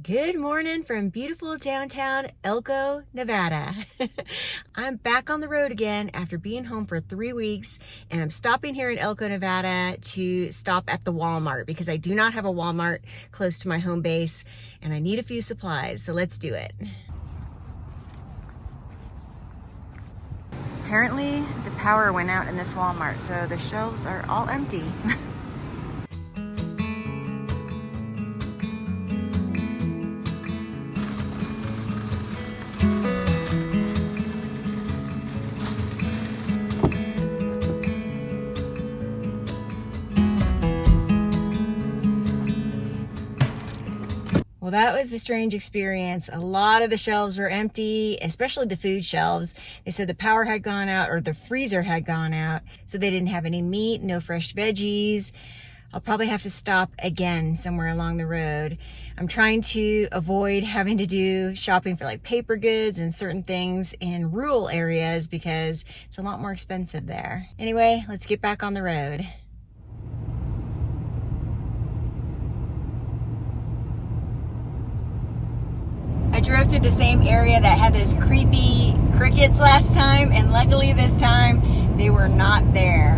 Good morning from beautiful downtown Elko, Nevada. I'm back on the road again after being home for 3 weeks, and I'm stopping here in Elko, Nevada to stop at the Walmart because I do not have a Walmart close to my home base and I need a few supplies, so let's do it. Apparently the power went out in this Walmart, so the shelves are all empty. Well, that was a strange experience. A lot of the shelves were empty, especially the food shelves. They said the power had gone out or the freezer had gone out, so they didn't have any meat, no fresh veggies. I'll probably have to stop again somewhere along the road. I'm trying to avoid having to do shopping for like paper goods and certain things in rural areas because it's a lot more expensive there. Anyway, let's get back on the road. I drove through the same area that had those creepy crickets last time, and luckily this time they were not there.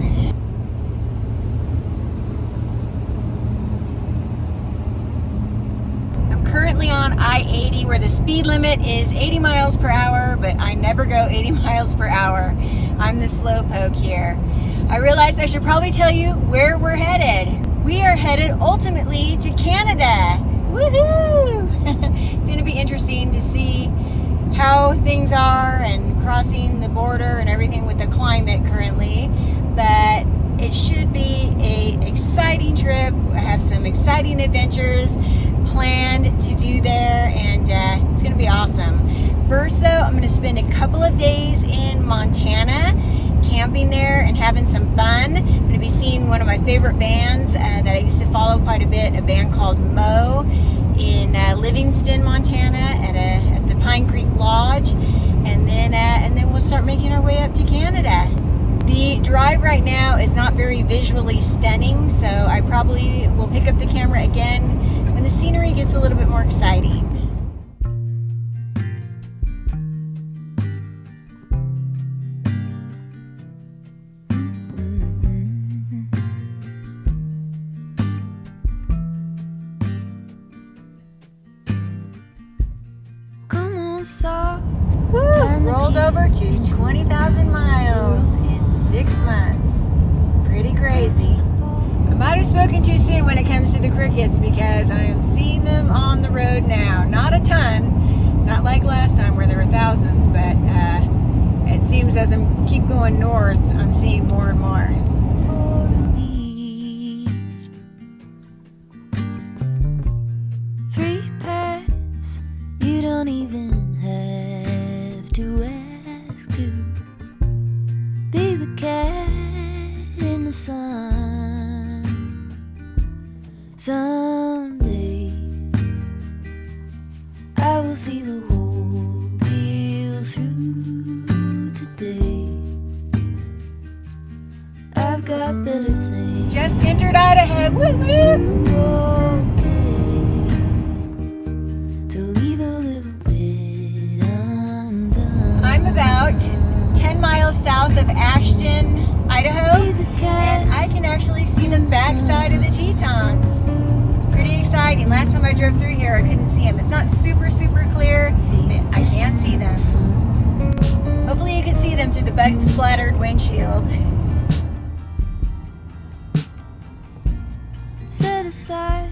I'm currently on I-80 where the speed limit is 80 miles per hour, but I never go 80 miles per hour. I'm the slowpoke here. I realized I should probably tell you where we're headed. We are headed ultimately to Canada. Woohoo! It's going to be interesting to see how things are and crossing the border and everything with the climate currently, but it should be an exciting trip. I have some exciting adventures planned to do there, and it's going to be awesome. First though, I'm going to spend a couple of days in Montana camping there and having some fun. I'm going to be seeing one of my favorite bands that I used to follow quite a bit, a band called Mo in Livingston, Montana at the Pine Creek Lodge, and then we'll start making our way up to Canada. The drive right now is not very visually stunning, so I probably will pick up the camera again when the scenery gets a little bit more exciting. Woo! Rolled over to 20,000 miles in 6 months. Pretty crazy. I might have spoken too soon when it comes to the crickets because I am seeing them on the road now. Not a ton, not like last time where there were thousands, but it seems as I keep going north, I'm seeing more and more. Free pass, you don't even have to ask to be the cat in the sun. Someday I will see the whole deal through. Today I've got better things. Just entered Idaho. Woo woo! I'm about 10 miles south of Ashton, Idaho, and I can actually see the backside of the Tetons. It's pretty exciting. Last time I drove through here, I couldn't see them. It's not super clear, but I can see them. Hopefully you can see them through the bug-splattered windshield. Set aside.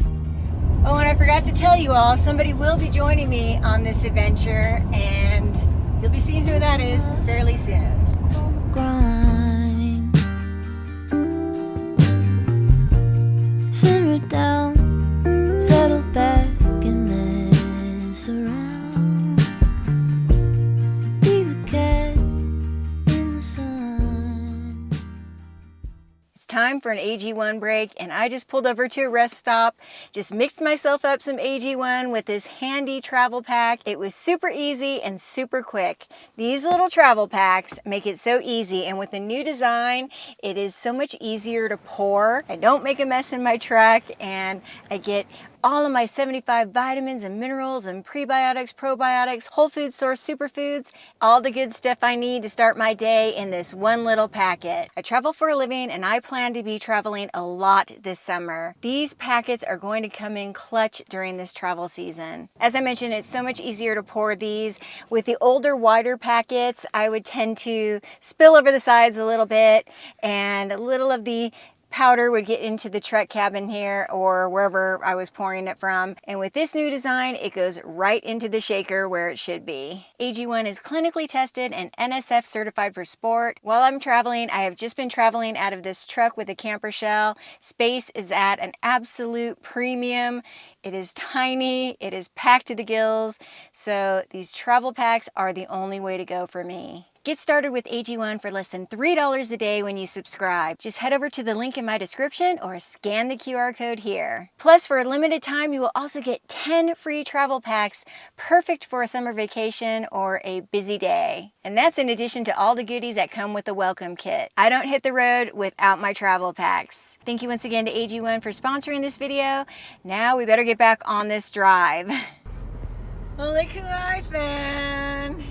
Oh, and I forgot to tell you all, somebody will be joining me on this adventure, and you'll be seeing who that is fairly soon. On the grind, simmer down, settle back and mess around. Be the cat in the sun. It's time for an AG1 break, and I just pulled over to a rest stop, just mixed myself up some AG1 with this handy travel pack. It was super easy and super quick. These little travel packs make it so easy, and with the new design, it is so much easier to pour. I don't make a mess in my truck, and I get all of my 75 vitamins and minerals and prebiotics, probiotics, whole food source superfoods, all the good stuff I need to start my day in this one little packet. I travel for a living and I plan to be traveling a lot this summer. These packets are going to come in clutch during this travel season. As I mentioned, it's so much easier to pour these. With the older, wider packets, I would tend to spill over the sides a little bit, and a little of the powder would get into the truck cabin here or wherever I was pouring it from. And with this new design, it goes right into the shaker where it should be. AG1 is clinically tested and NSF certified for sport. While I'm traveling, I have just been traveling out of this truck with a camper shell. Space is at an absolute premium. It is tiny, it is packed to the gills, so these travel packs are the only way to go for me. Get started with AG1 for less than $3 a day when you subscribe. Just head over to the link in my description or scan the QR code here. Plus, for a limited time, you will also get 10 free travel packs, perfect for a summer vacation or a busy day. And that's in addition to all the goodies that come with the welcome kit. I don't hit the road without my travel packs. Thank you once again to AG1 for sponsoring this video. Now we better get back on this drive. Well, look who I found.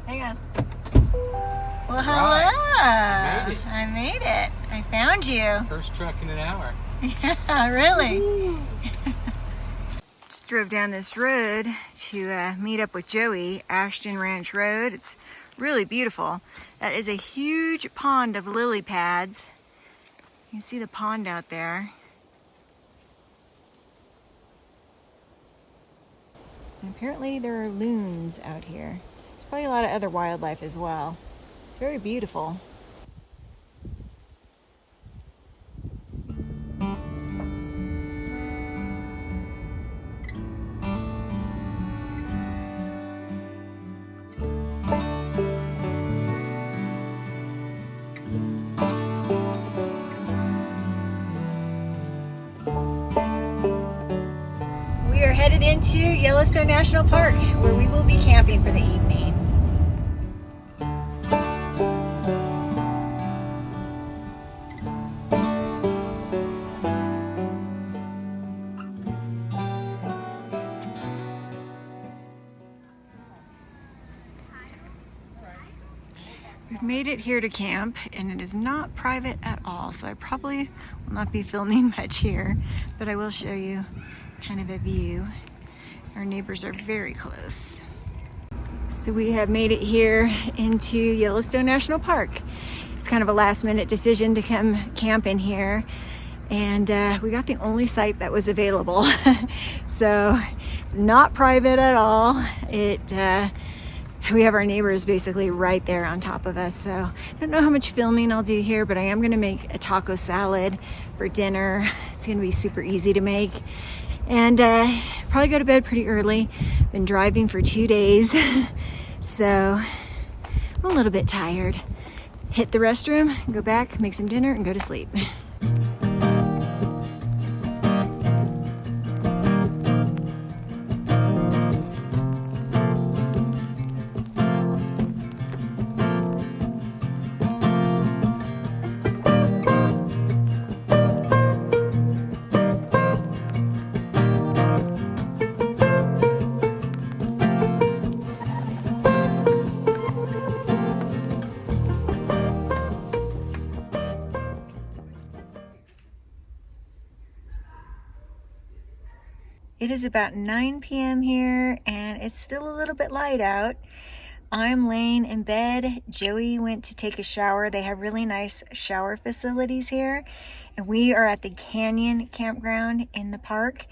Hang on. Well, hello. Made it. I made it. I found you. First truck in an hour. Yeah, really. Just drove down this road to meet up with Joey, Ashton Ranch Road. It's really beautiful. That is a huge pond of lily pads. You can see the pond out there. And apparently there are loons out here. There's probably a lot of other wildlife as well. It's very beautiful. We are headed into Yellowstone National Park, where we will be camping for the evening. We've made it here to camp, and it is not private at all, so I probably will not be filming much here, but I will show you kind of a view. Our neighbors are very close. So we have made it here into Yellowstone National Park. It's kind of a last minute decision to come camp in here, and we got the only site that was available. So it's not private at all. We have our neighbors basically right there on top of us, so I don't know how much filming I'll do here, but I am going to make a taco salad for dinner. It's going to be super easy to make, and probably go to bed pretty early. Been driving for 2 days, so I'm a little bit tired. Hit the restroom, go back, make some dinner, and go to sleep. It is about 9 p.m. here, and it's still a little bit light out. I'm laying in bed. Joey went to take a shower. They have really nice shower facilities here, and we are at the Canyon Campground in the park.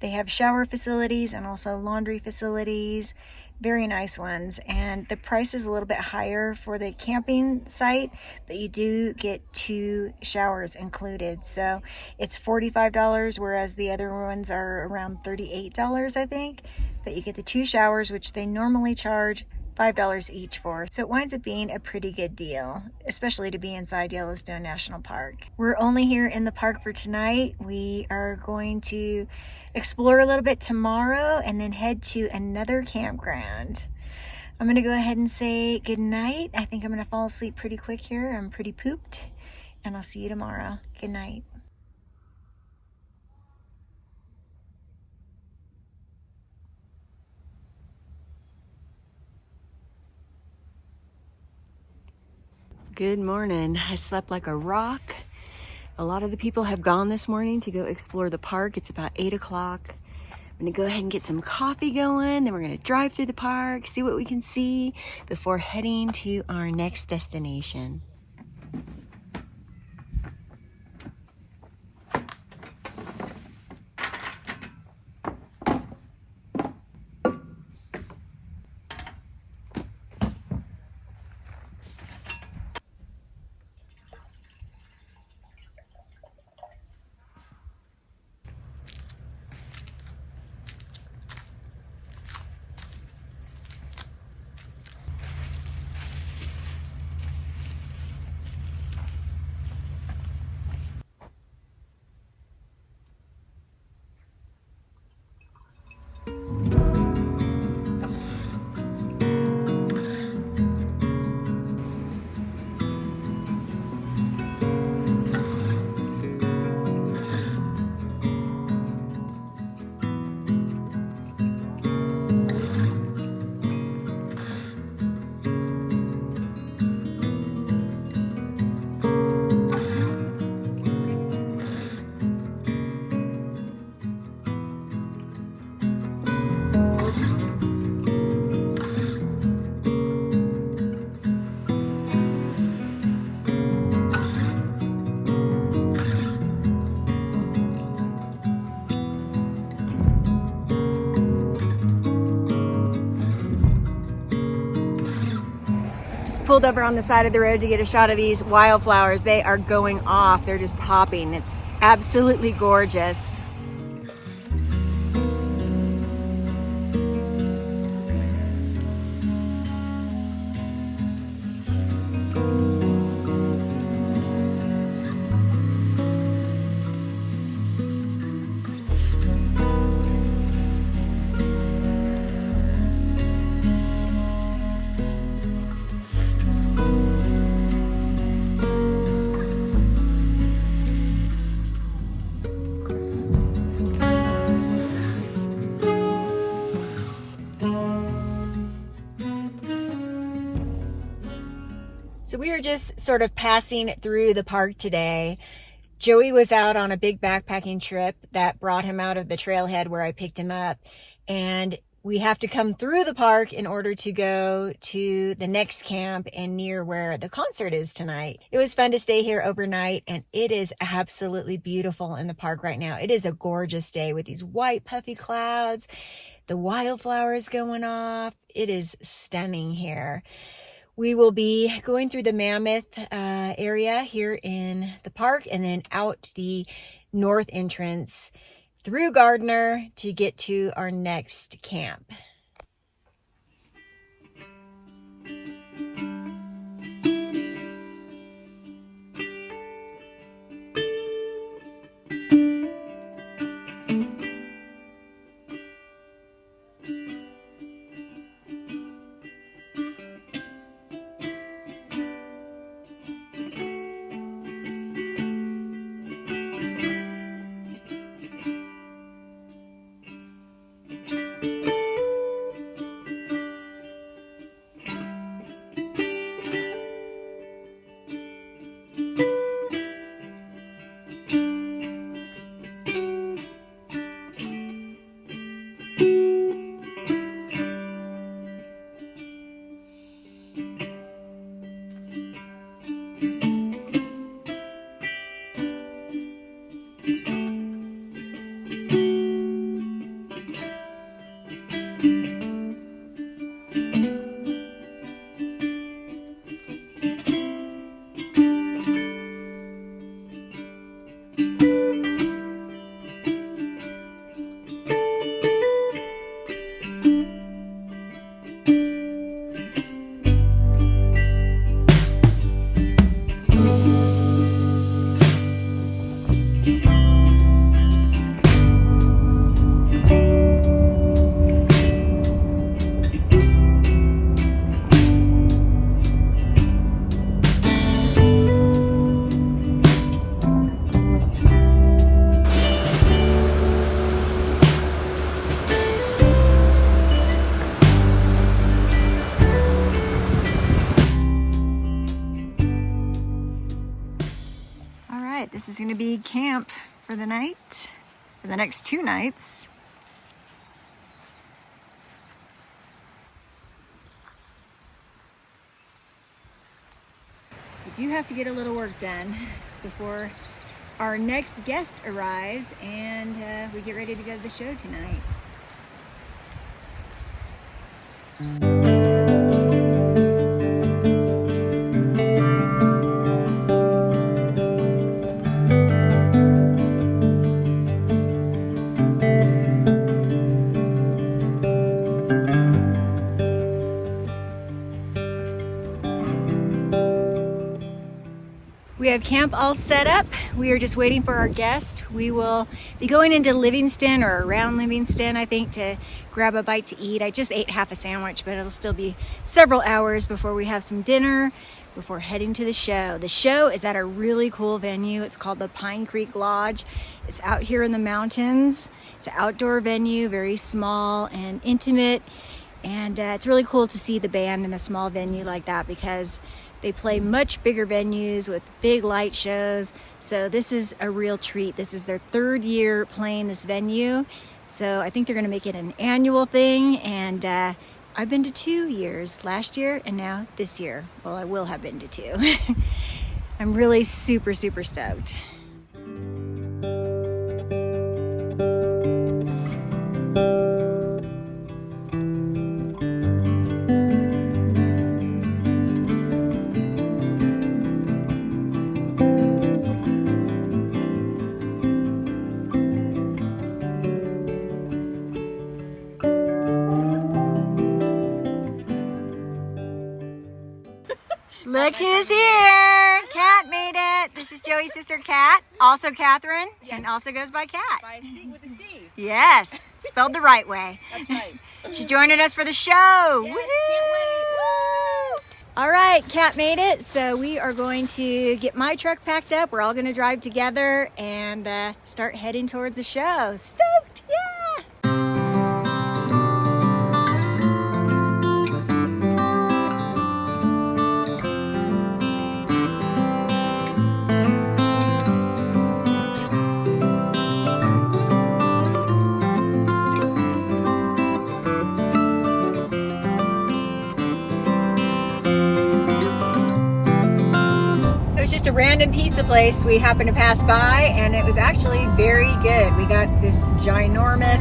They have shower facilities and also laundry facilities, very nice ones, and the price is a little bit higher for the camping site, but you do get 2 showers included. So it's $45, whereas the other ones are around $38, I think, but you get the 2 showers, which they normally charge $5 each for. So it winds up being a pretty good deal, especially to be inside Yellowstone National Park. We're only here in the park for tonight. We are going to explore a little bit tomorrow and then head to another campground. I'm gonna go ahead and say good night. I think I'm gonna fall asleep pretty quick here. I'm pretty pooped, and I'll see you tomorrow. Good night. Good morning. I slept like a rock. A lot of the people have gone this morning to go explore the park. It's about 8 o'clock. I'm gonna go ahead and get some coffee going, then we're gonna drive through the park, see what we can see before heading to our next destination. Pulled over on the side of the road to get a shot of these wildflowers. They are going off. They're just popping. It's absolutely gorgeous. So we were just sort of passing through the park today. Joey was out on a big backpacking trip that brought him out of the trailhead where I picked him up. And we have to come through the park in order to go to the next camp and near where the concert is tonight. It was fun to stay here overnight, and it is absolutely beautiful in the park right now. It is a gorgeous day with these white puffy clouds, the wildflowers going off. It is stunning here. We will be going through the Mammoth area here in the park and then out the north entrance through Gardner to get to our next camp. gonna be camp for the night, for the next 2 nights. We do have to get a little work done before our next guest arrives and we get ready to go to the show tonight. We have camp all set up. We are just waiting for our guest. We will be going into Livingston or around Livingston, I think, to grab a bite to eat. I just ate half a sandwich, but it'll still be several hours before we have some dinner, before heading to the show. The show is at a really cool venue. It's called the Pine Creek Lodge. It's out here in the mountains. It's an outdoor venue, very small and intimate. And it's really cool to see the band in a small venue like that because they play much bigger venues with big light shows. So this is a real treat. This is their 3rd year playing this venue. So I think they're gonna make it an annual thing. And I've been to 2 years, last year and now this year. Well, I will have been to 2. I'm really super, super stoked. Look who's here! Kat made it. This is Joey's sister, Kat. Also Catherine, and also goes by Kat. By C with a C. Yes, spelled the right way. That's right. She's joining us for the show. Yes, Woohoo! All right, Kat made it. So we are going to get my truck packed up. We're all going to drive together and start heading towards the show. Stoked! Yeah! Just a random pizza place we happened to pass by, and it was actually very good. We got this ginormous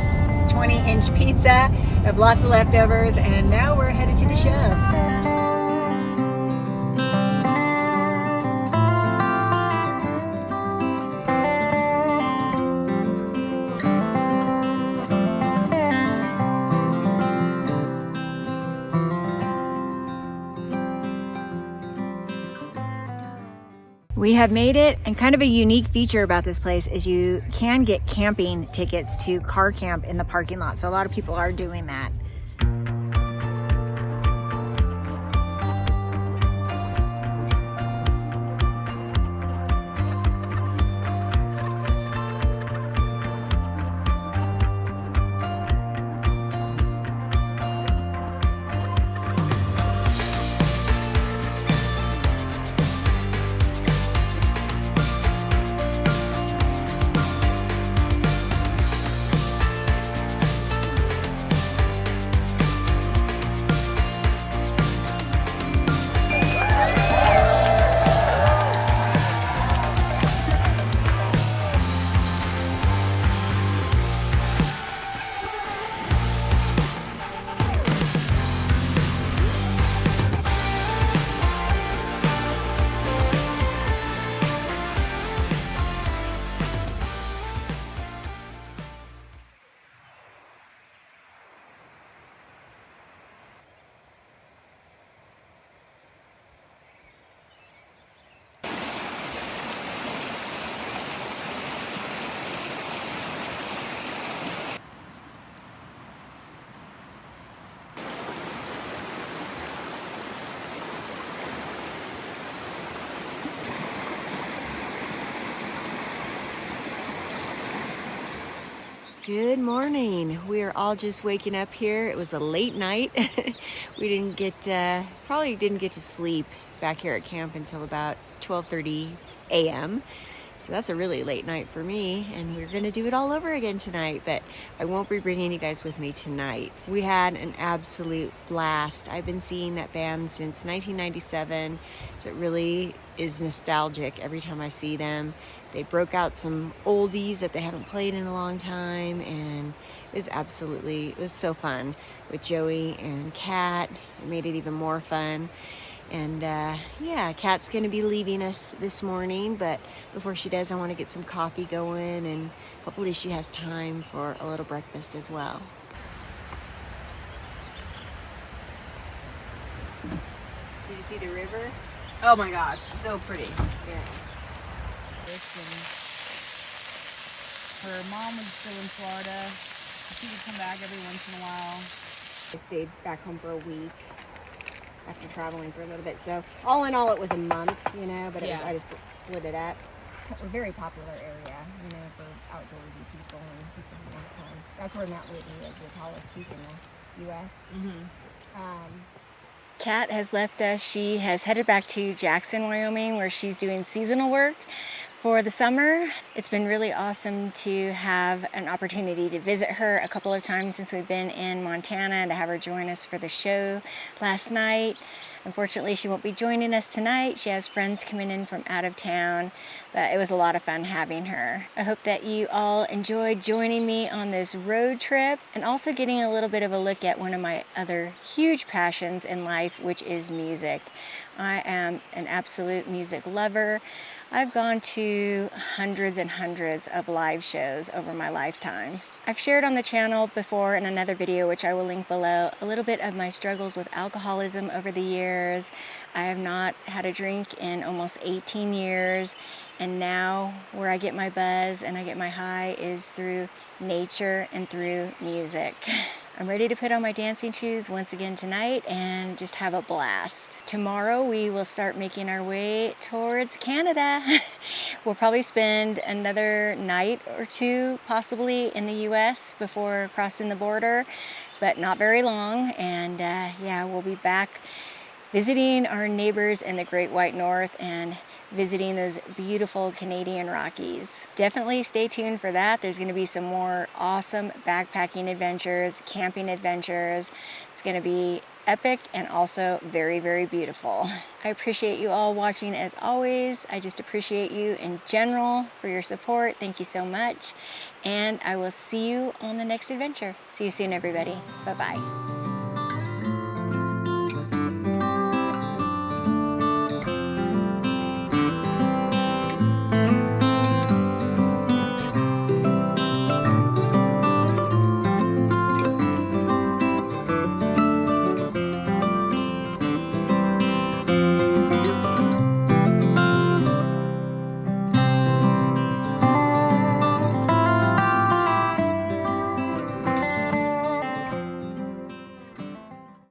20-inch pizza, have lots of leftovers, and now we're headed to the show. We have made it, and kind of a unique feature about this place is you can get camping tickets to car camp in the parking lot. So a lot of people are doing that. Good morning. We are all just waking up here. It was a late night. We didn't get, probably didn't get to sleep back here at camp until about 12:30 a.m. So that's a really late night for me, and we're gonna do it all over again tonight, but I won't be bringing you guys with me tonight. We had an absolute blast. I've been seeing that band since 1997, so it really is nostalgic every time I see them. They broke out some oldies that they haven't played in a long time, and it was so fun with Joey and Kat. It made it even more fun. And yeah, Kat's gonna be leaving us this morning, but before she does, I want to get some coffee going, and hopefully she has time for a little breakfast as well. Did you see the river? Oh my gosh, so pretty. Yeah. Her mom was still in Florida. She would come back every once in a while. I stayed back home for a week after traveling for a little bit. So all in all, it was a month, you know, but Yeah. I just split it up. A very popular area, you know, for outdoorsy people and people who want to climb. That's where Mount Whitney is, the tallest peak in the U.S. Kat has left us. She has headed back to Jackson, Wyoming, where she's doing seasonal work for the summer. It's been really awesome to have an opportunity to visit her a couple of times since we've been in Montana, and to have her join us for the show last night. Unfortunately, she won't be joining us tonight. She has friends coming in from out of town, but it was a lot of fun having her. I hope that you all enjoyed joining me on this road trip, and also getting a little bit of a look at one of my other huge passions in life, which is music. I am an absolute music lover. I've gone to hundreds and hundreds of live shows over my lifetime. I've shared on the channel before in another video, which I will link below, a little bit of my struggles with alcoholism over the years. I have not had a drink in almost 18 years, and now where I get my buzz and I get my high is through nature and through music. I'm ready to put on my dancing shoes once again tonight and just have a blast. Tomorrow we will start making our way towards Canada. We'll probably spend another night or two possibly in the US before crossing the border, but not very long. And yeah, we'll be back visiting our neighbors in the Great White North and visiting those beautiful Canadian Rockies. Definitely stay tuned for that. There's going to be some more awesome backpacking adventures, camping adventures. It's going to be epic and also very, very beautiful. I appreciate you all watching as always. I just appreciate you in general for your support. Thank you so much. And I will see you on the next adventure. See you soon, everybody. Bye-bye.